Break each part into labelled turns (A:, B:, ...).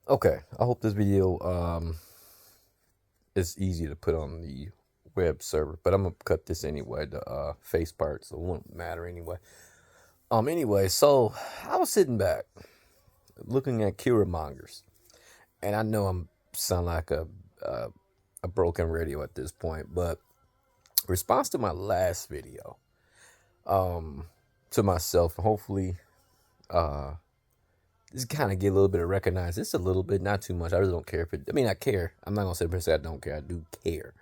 A: Okay, I hope this video is easy to put on the web server, but I'm gonna cut this anyway, the face part, so it won't matter anyway. Anyway, so I was sitting back looking at Kiramagers, and I know I'm sound like uh, a broken radio at this point, but response to my last video, um, to myself, hopefully, uh, just kind of get a little bit of recognize. Just a little bit, not too much. I really don't care if it. I mean, I care. I'm not gonna sit there and say I don't care. I do care.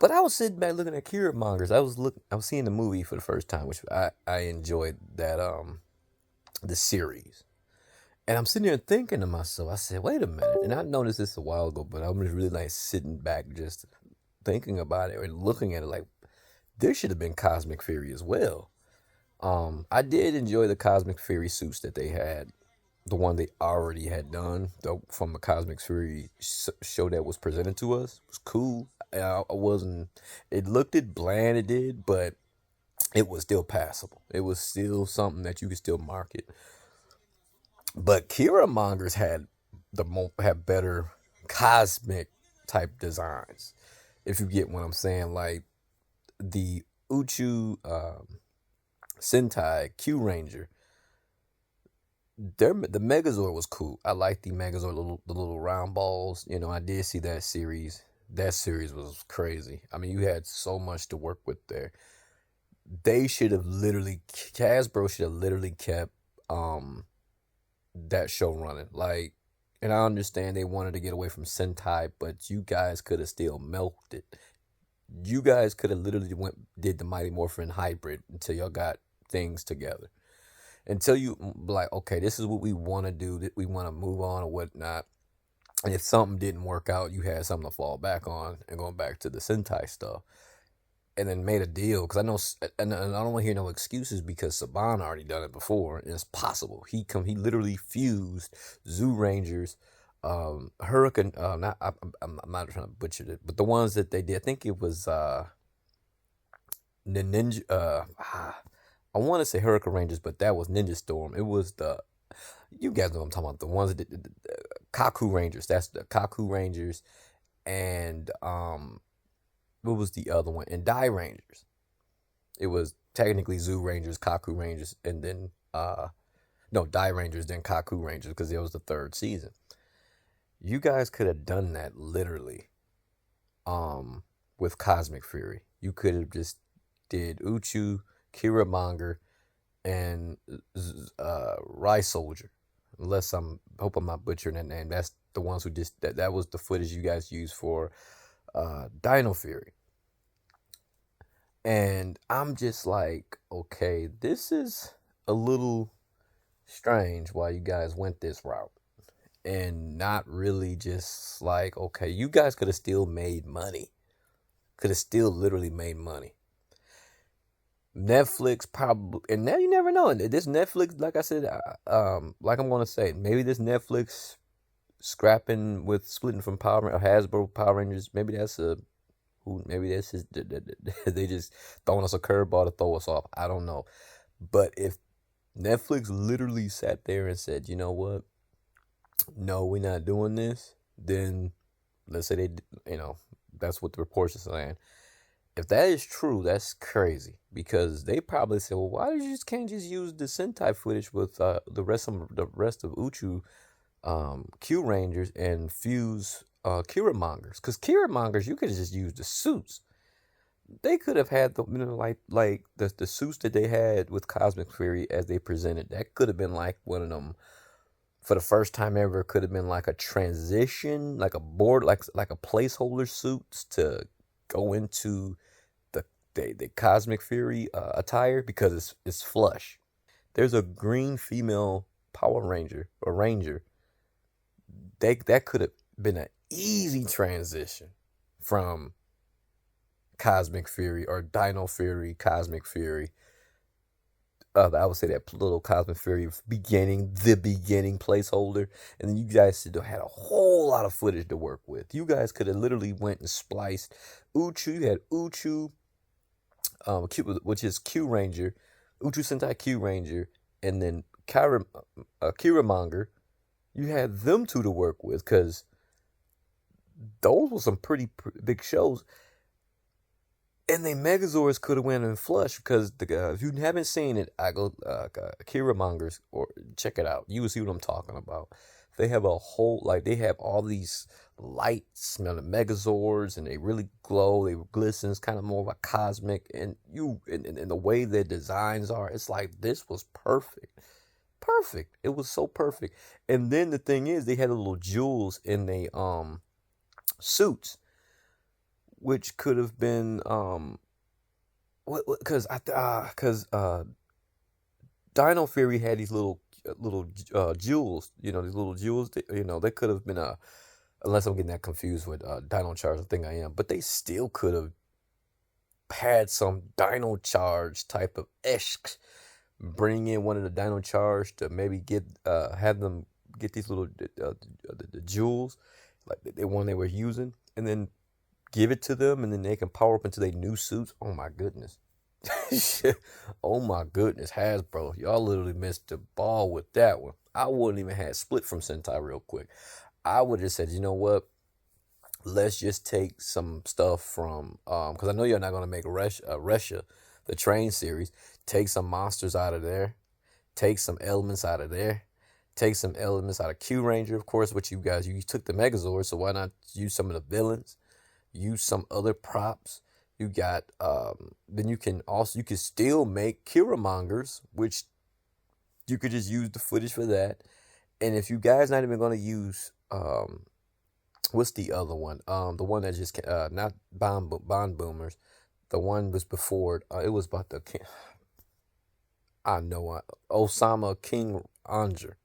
A: But I was sitting back looking at Kiramagers. I was seeing the movie for the first time, which I enjoyed that the series. And I'm sitting there thinking to myself, I said, wait a minute. And I noticed this a while ago, but I'm just really like sitting back just thinking about it and looking at it like there should have been Cosmic Fury as well. I did enjoy the Cosmic Fury suits that they had, the one they already had done from the Cosmic Fury show that was presented to us. It was cool. I wasn't. It looked it bland. It did, but it was still passable. It was still something that you could still market. But Kira Mongers had better cosmic type designs. If you get what I'm saying, like the Uchu Sentai Q Ranger, the Megazord was cool. I like the Megazord, the little round balls. You know, I did see that series. That series was crazy. I mean, you had so much to work with there. They should have literally, Hasbro should have literally kept that show running. Like, and I understand they wanted to get away from Sentai, but you guys could have still milked it. You guys could have literally did the Mighty Morphin hybrid until y'all got things together. Until you like, okay, this is what we want to do. That we want to move on or whatnot. And if something didn't work out, you had something to fall back on and going back to the Sentai stuff. And then made a deal because I know, and I don't want to hear no excuses because Saban already done it before, and it's possible. He literally fused Zoo Rangers, Hurricane. Not I'm not trying to butcher it, but the ones that they did, I think it was the Ninja. I want to say Hurricane Rangers, but that was Ninja Storm. It was the you guys know what I'm talking about. The ones that did the Kaku Rangers. That's the Kaku Rangers, and what was the other one? And Die Rangers. It was technically Zoo Rangers, Kaku Rangers, and then no Die Rangers, then Kaku Rangers because it was the third season. You guys could have done that literally, with Cosmic Fury. You could have just did Uchu, Kiramonger, and Rice Soldier. Unless hope I'm not butchering that name. That's the ones who just that was the footage you guys used for Dino Fury. And I'm just like, okay, this is a little strange why you guys went this route. And not really just like, okay, you guys could have still made money. Could have still literally made money. Netflix probably, and now you never know. This Netflix, like I said, like I'm gonna say, maybe this Netflix scrapping with splitting from Hasbro Power Rangers. Maybe that's a who. Maybe that's just they just throwing us a curveball to throw us off. I don't know, but if Netflix literally sat there and said, you know what, no, we're not doing this, then let's say that's what the reports are saying. If that is true, that's crazy because they probably said, "Well, why did you just can't just use the Sentai footage with the rest of Uchu Q Rangers and fuse Kiramongers? Because Kiramongers, you could have just used the suits. They could have had like the suits that they had with Cosmic Fury as they presented. That could have been like one of them for the first time ever. Could have been like a transition, like a board, like a placeholder suits to go into the Cosmic Fury attire because it's flush. There's a green female Power Ranger or Ranger. That could have been an easy transition from Cosmic Fury or Dino Fury, Cosmic Fury. I would say that little Cosmic Fury the beginning placeholder, and then you guys still had a whole lot of footage to work with. You guys could have literally went and spliced Uchu. You had Uchu, which is Q Ranger, Uchu Sentai Q Ranger, and then Kiramonger, You had them two to work with, because those were some pretty big shows. And they Megazords could have went and flush, because if you haven't seen it, I go Kiramangers, or check it out. You will see what I'm talking about. They have a whole, like, they have all these lights, smelling Megazords, and they really glow. They glisten. It's kind of more of a cosmic, and the way their designs are, it's like this was perfect, perfect. It was so perfect. And then the thing is, they had the little jewels in they suits, which could have been what, because Dino Fury had these little jewels, these little jewels that, they could have been unless I'm getting that confused with Dino Charge. I think I am, but they still could have had some Dino Charge type of ish. Bring in one of the Dino Charge to maybe get have them get these little the jewels, like the one they were using, and then give it to them, and then they can power up into their new suits. Oh my goodness. Oh my goodness, Hasbro, y'all literally missed the ball with that one. I wouldn't even have split from Sentai real quick. I would have said, you know what? Let's just take some stuff from because I know you're not gonna make Resha, the train series. Take some monsters out of there. Take some elements out of there. Take some elements out of Q Ranger, of course. What you took the Megazord, so why not use some of the villains? Use some other props. You got then you can still make Kiramongers, which you could just use the footage for that. And if you guys not even gonna use what's the other one? The one that just not Bond Boomers. The one was before it was about the I know Osama King Anger.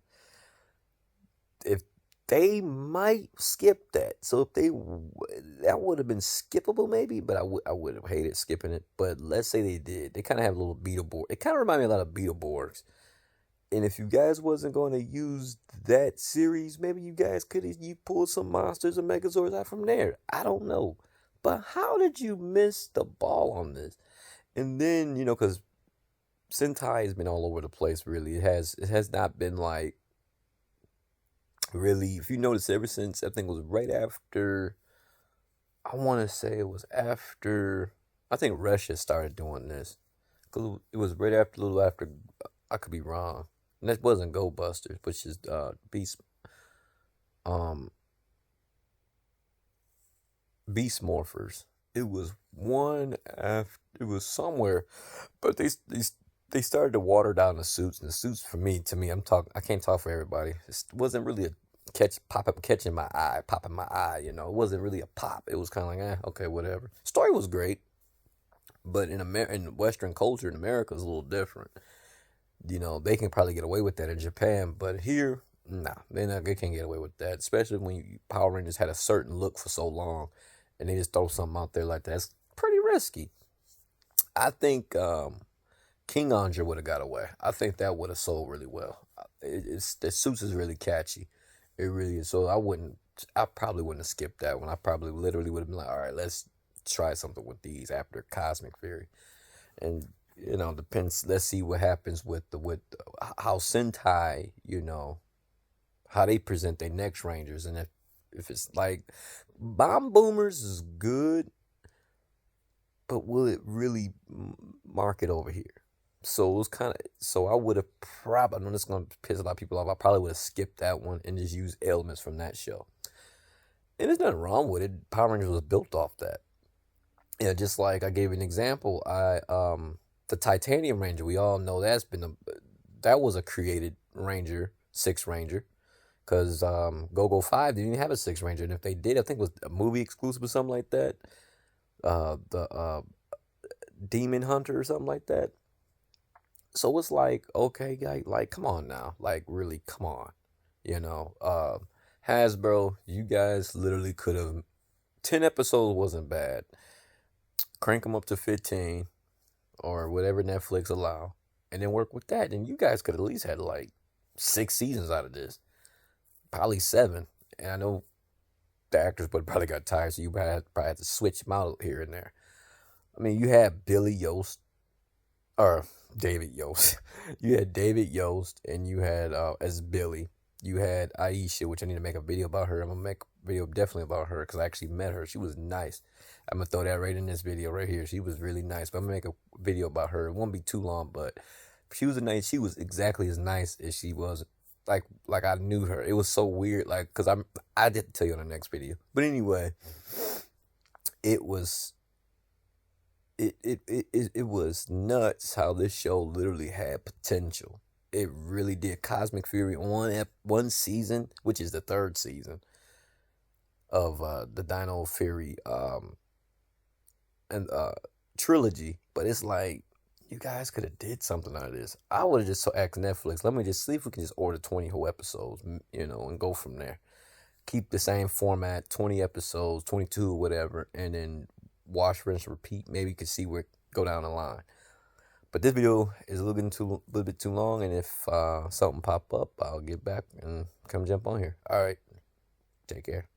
A: If they might skip that, so if that would have been skippable maybe, but I would have hated skipping it. But let's say they did. They kind of have a little Beetleborg. It kind of remind me a lot of Beetleborgs. And if you guys wasn't going to use that series, maybe you guys could have pulled some monsters and Megazords out from there. I don't know. But how did you miss the ball on this? And then, because Sentai has been all over the place, really. It has not been like, really, if you notice, ever since, I think it was right after, I want to say it was after, I think Russia started doing this. Because it was right after, a little after, I could be wrong. And that wasn't Go Busters, which is um, Beast Morphers. It was one after, it was somewhere, but they started to water down the suits, and the suits for me, I can't talk for everybody. It wasn't really a catching my eye, popping my eye. It wasn't really a pop. It was kind of like, okay, whatever. Story was great, but in Western culture in America is a little different. They can probably get away with that in Japan, but here, nah, they can't get away with that. Especially when Power Rangers had a certain look for so long, and they just throw something out there like that. It's pretty risky. I think King Andre would have got away. I think that would have sold really well. The suits is really catchy. It really is. So I probably wouldn't have skipped that one. I probably literally would have been like, all right, let's try something with these after Cosmic Fury. And depends. Let's see what happens with how Sentai, how they present their next Rangers, and if it's like Bomb Boomers is good, but will it really market over here? So it was so I would have probably, I know this is going to piss a lot of people off, I probably would have skipped that one and just used elements from that show. And there's nothing wrong with it. Power Rangers was built off that. Just like I gave an example, the Titanium Ranger, we all know that was a created Ranger, Six Ranger, because Go-Go 5 didn't even have a Six Ranger, and if they did, I think it was a movie exclusive or something like that, the Demon Hunter or something like that. So it's like, okay, guy, like, come on now, like, really, come on, Hasbro, you guys literally could have, 10 episodes wasn't bad, crank them up to 15, or whatever Netflix allow, and then work with that, and you guys could at least had like 6 seasons out of this, probably 7. And I know the actors would probably got tired, so you probably had to switch them out here and there. I mean, you had Billy Yost, or David Yost. You had David Yost, and you had as Billy. You had Aisha, which I need to make a video about her. I'm gonna make a video definitely about her because I actually met her. She was nice. I'm gonna throw that right in this video right here. She was really nice. But I'm gonna make a video about her. It won't be too long, but she was a nice. She was exactly as nice as she was. Like I knew her. It was so weird. Like because I didn't tell you on the next video. But anyway, it was it was nuts how this show literally had potential. It really did. Cosmic Fury one season, which is the third season of the Dino Fury and trilogy. But it's like you guys could have did something out of this. I would have just asked Netflix, let me just see if we can just order 20 whole episodes, and go from there. Keep the same format, 20 episodes, 22 or whatever, and then wash, rinse, repeat. Maybe you can see where go down the line. But this video is a little bit too long, and if something pop up, I'll get back and come jump on here. All right, take care.